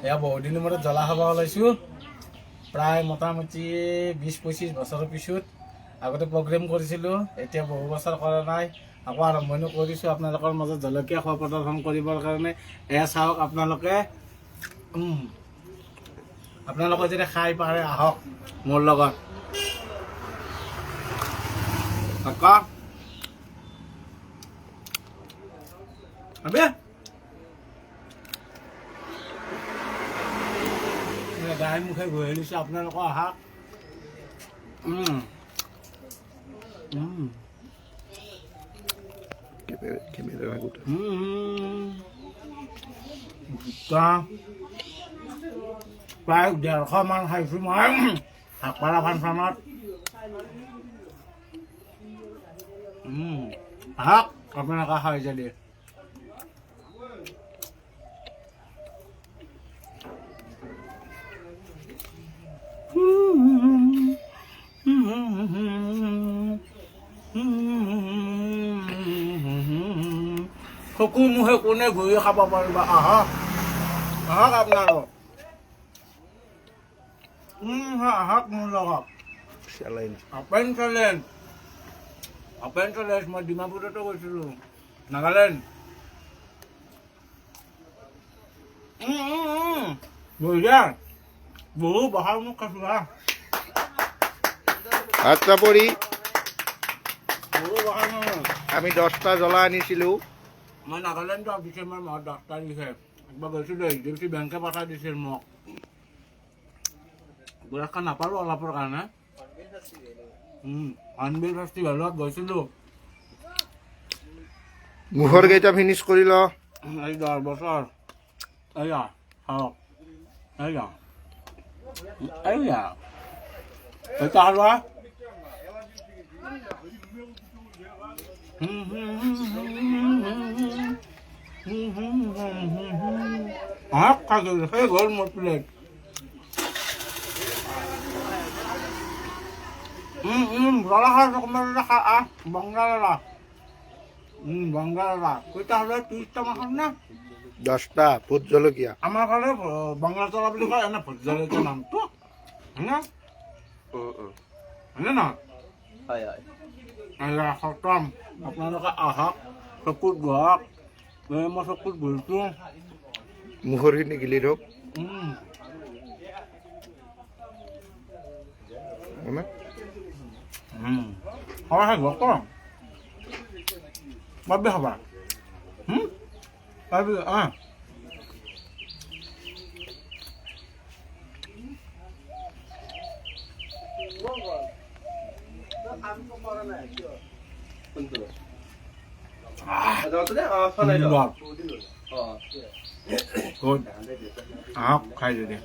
এয়া বহুদিনৰ মূৰত জ্বলা খাব ওলাইছোঁ প্ৰায় মোটামুটি 20-25 বছৰৰ পিছত আগতে প্ৰগ্ৰেম কৰিছিলোঁ এতিয়া বহু বছৰ কৰা নাই আকৌ আৰম্ভণি কৰিছোঁ আপোনালোকৰ মাজত জলকীয়া খোৱা প্ৰদৰ্শন কৰিবৰ কাৰণে এয়া চাওক আপোনালোকে যদি খাই পাৰে আহক মোৰ লগত কাকা আবে গাই মুখে গৈ লৈছোঁ আপোনালোকৰ আহক প্ৰায় 150 মান খাইছোঁ মই শাকপাৰা ফাংচনত আহক আপোনালোকে খাই যদি চকু মুখে কোনে ঘূৰি খাব পাৰিবা আহক আহক আপোনালোক আহক মোৰ লগত অপেন চেলেঞ্জ মই ডিমাপুৰতো গৈছিলোঁ নাগালেণ্ড বঢ়িয়া বহু বহাল মোক খাইছোঁ হা আচ্ছা পৰি বহু বহাল মোক আমি 10টা জ্বলা আনিছিলোঁ মই নাগালেণ্ডত ডিচেম্বৰ মাহত 10 তাৰিখে একবাৰ গৈছিলোঁ এইচডিএফচি বেংকে পঠাই দিছিল মোক পুৰস্কাৰ নাপালোঁ অলপৰ কাৰণে হৰ্ণবিল ফেষ্টিভেলত গৈছিলোঁ মুখৰ কেইটা ফিনিছ কৰি ল এই 10 বছৰ এয়া চাওক এয়া এটা হালৱা সেই গ'ল মোৰ প্লেট জ্বলা খাই খা বংগালা কেইটা হ'লে 30টা মান না 10টা ভোট জলকীয়া আমাৰ ঘৰে বাংলা জ্বলা বুলি কয় এনে ভোট জলকীয়া নামটো হয়নে নহয় খতম আপোনালোকে আহক চকুত বহক মই চকুত বহিছোঁ মুখৰখিনি গিলি ধৰক হয় গক পাবি খাবা পাবি আহক খাই যদি